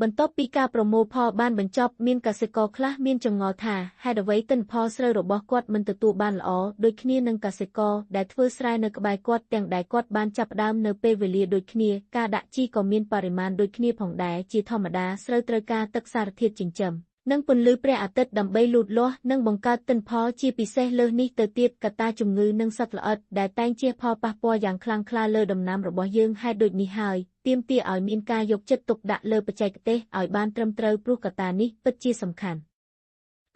បន្ទាប់ពីការប្រមូលផលបានបញ្ចប់មានកសិករខ្លះមានចម្ងល់ថាហេតុអ្វីទិន្នផលស្រូវរបស់គាត់មិនទទួលបានល្អដូចគ្នានឹងកសិករដែលធ្វើស្រែនៅក្បែរគាត់ទាំងដែលគាត់បានចាប់ផ្ដើមនៅពេលវេលាដូចគ្នាការដាក់ជីក៏មានបរិមាណដូចគ្នាផងដែរជាធម្មតាស្រូវត្រូវការទឹកសារធាតុចិញ្ចឹមនិងពន្លឺព្រះអាទិត្យដើម្បីលូតលាស់និងបង្កើតទិន្នផលជាពិសេសលើសនេះទៅទៀតកត្តាជំងឺនិងសត្វល្អិតដែលតែងជះផលប៉ះពាល់យ៉ាងខ្លាំងក្លាលើដំណាំរបស់យើងហេតុដូចនេះហើយទាមទារឲ្យមានការយកចិត្តទុកដាក់លើបច្ចេកទេសឲ្យបានត្រឹមត្រូវព្រោះកត្តានេះពិតជាសំខាន់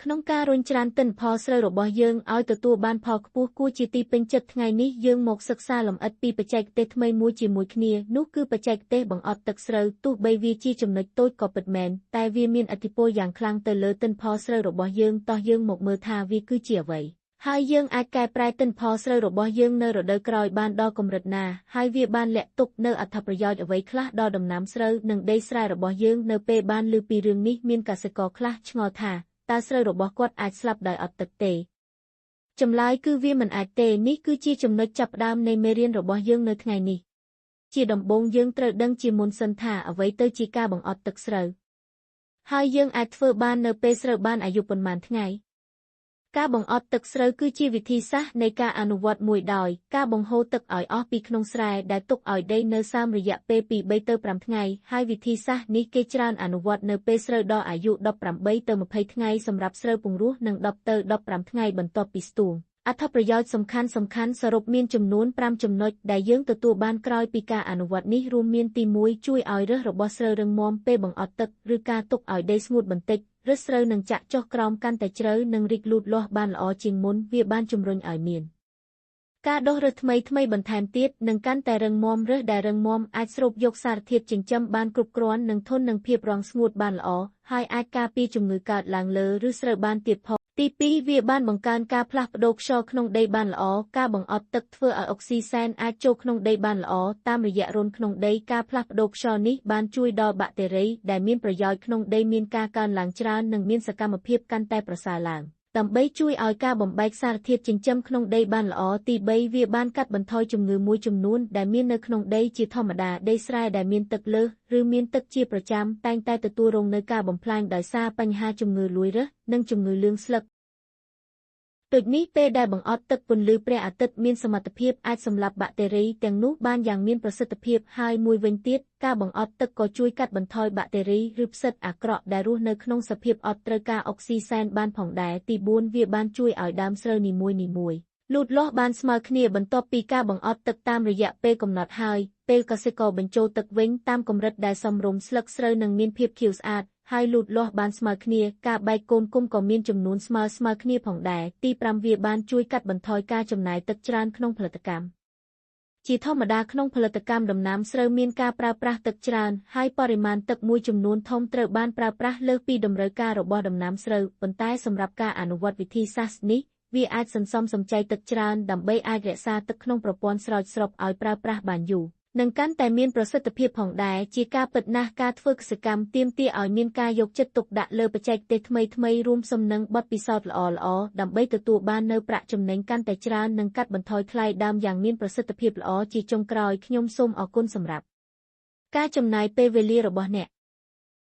ក្នុងការរុញច្រានទិន្នផលស្រូវរបស់យើងឲ្យទទួលបានផលខ្ពស់គួរជាទីពេញចិត្តថ្ងៃនេះយើងមកសិក្សាលម្អិតពីបច្ចេកទេសថ្មីមួយជាមួយគ្នានោះគឺបច្ចេកទេសបង្អត់ទឹកស្រូវទោះបីវាជាចំណុចតូចក៏ពិតមែនតែវាមានឥទ្ធិពលយ៉ាងខ្លាំងទៅលើទិន្នផលស្រូវរបស់យើងតោះយើងមកមើលថាវាគឺជាអ្វីហើយយើងអាចកែប្រែទិន្នផលស្រូវរបស់យើងនៅរដូវក្រោយបានដល់កម្រិតណាហើយវាបានលាក់ទុកនៅអត្ថប្រយោជន៍អ្វីខ្លះដល់ដំណាំស្រូវនិងដីស្រែរបស់យើងនៅពេលបានឮពីរឿងនេះមានកសិករខ្លះឆ្ងល់ថាតើស្រូវរបស់គាត់អាចស្លាប់ដោយអត់ទឹកទេចម្លើយគឺវាមិនអាចទេនេះគឺជាចំណុចចាប់ផ្ដើមនៃមេរៀនរបស់យើងនៅថ្ងៃនេះជាដំបូងយើងត្រូវដឹងជាមុនសិនថាអ្វីទៅជាការបង្អត់ទឹកស្រូវហើយយើងអាចធ្វើបាននៅពេលស្រូវបានអាយុប៉ុន្មានថ្ងៃការបង្អត់ទឹកស្រូវគឺជាវិធីសាស្ត្រនៃការអនុវត្តមួយដោយការបង្ហូរទឹកឲ្យអស់ពីក្នុងស្រែដែលទុកឲ្យដីនៅសើមរយៈពេលពី3ទៅ5ថ្ងៃហើយវិធីសាស្ត្រនេះគេច្រើនអនុវត្តនៅពេលស្រូវដល់អាយុ18ទៅ20ថ្ងៃសម្រាប់ស្រូវពង្រស់និង10ទៅ15ថ្ងៃបន្ទាប់ពីស្ទូងអត្ថប្រយោជន៍សំខាន់សរុបមានចំនួន5ចំណុចដែលយើងទទួលបានក្រោយពីការអនុវត្តនេះរួមមានទី1ជួយឲ្យឫសរបស់ស្រូវរឹងមាំពេលបង្អត់ទឹកឬការទុកឲ្យដីស្ងួតបន្តិចឫសស្រូវនឹងចាក់ចុះក្រោមកាន់តែជ្រៅនិងរីកលូតលាស់បានល្អជាងមុនវាបានជំរុញឲ្យមានការដុះឫសថ្មីបន្ថែមទៀតនិងកាន់តែរឹងមាំឫសដែលរឹងមាំអាចស្រូបយកសារធាតុចិញ្ចឹមបានគ្រប់គ្រាន់និងធន់នឹងភាពរាំងស្ងួតបានល្អហើយអាចការពារជំងឺកើតឡើងលើឬស្រូវបានទៀតផងទី2វាបានបង្កើនការផ្លាស់ប្ដូរខ្យល់ក្នុងដីបានល្អការបង្អត់ទឹកធ្វើឲ្យអុកស៊ីសែនអាចចូលក្នុងដីបានល្អតាមរយៈរន្ធក្នុងដីការផ្លាស់ប្ដូរខ្យល់នេះបានជួយដល់បាក់តេរីដែលមានប្រយោជន៍ក្នុងដីមានការកើនឡើងច្រើននិងមានសកម្មភាពកាន់តែប្រសើរឡើងដើម្បីជួយឲ្យការបំបែកសារធាតុចិញ្ចឹមក្នុងដីបានល្អទី3វាបានកាត់បន្ថយជំងឺមួយចំនួនដែលមាននៅក្នុងដីជាធម្មតាដីស្រែដែលមានទឹកលើសឬមានទឹកជាប្រចាំតែងតែទទួលរងនូវការបំផ្លាញដោយសារបញ្ហាជំងឺលួយឫសនិងជំងឺលឿងស្លឹកដូចនេះពេលដែលបង្អត់ទឹកពន្លឺព្រះអាទិត្យមានសមត្ថភាពអាចសម្លាប់បាក់តេរីទាំងនោះបានយ៉ាងមានប្រសិទ្ធភាពហើយមួយវិញទៀតការបង្អត់ទឹកក៏ជួយកាត់បន្ថយបាក់តេរីឬផ្សិតអាក្រក់ដែលរស់នៅក្នុងសភាពអត់ត្រូវការអុកស៊ីសែនបានផងដែរទី4វាបានជួយឲ្យដើមស្រូវនីមួយលូតលាស់បានស្មើគ្នាបន្ទាប់ពីការបង្អត់ទឹកតាមរយៈពេលកំណត់ហើយពេលកសិករបញ្ចូលទឹកវិញតាមកម្រិតដែលសមរម្យស្លឹកស្រូវនឹងមានភាពខៀវស្អាតហើយលូតលាស់បានស្មើគ្នាការបែកកូនគុម្ពក៏មានចំនួនស្មើគ្នាផងដែរទី5វាបានជួយកាត់បន្ថយការចំណាយទឹកច្រើនក្នុងផលិតកម្មជាធម្មតាក្នុងផលិតកម្មដំណាំស្រូវមានការប្រើប្រាស់ទឹកច្រើនហើយបរិមាណទឹកមួយចំនួនធំត្រូវបានប្រើប្រាស់លើសពីតម្រូវការរបស់ដំណាំស្រូវប៉ុន្តែសម្រាប់ការអនុវត្តវិធីសាស្ត្រនេះវាអាចសន្សំសំចៃទឹកច្រើនដើម្បីអាចរក្សាទឹកក្នុងប្រព័ន្ធស្រោចស្រពឲ្យប្រើប្រាស់បានយូរនិងកាន់តែមានប្រសិទ្ធភាពផងដែរជាការពិតណាស់ការធ្វើកសិកម្មទាមទារឲ្យមានការយកចិត្តទុកដាក់លើបច្ចេកទេសថ្មីរួមសំនឹងបទពិសោធន៍ល្អដើម្បីទទួលបាននូវប្រាក់ចំណេញកាន់តែច្រើននិងកាត់បន្ថយថ្លៃដើមយ៉ាងមានប្រសិទ្ធភាពល្អជាចុងក្រោយខ្ញុំសូមអរគុណសម្រាប់ការចំណាយពេលវេលារបស់អ្នក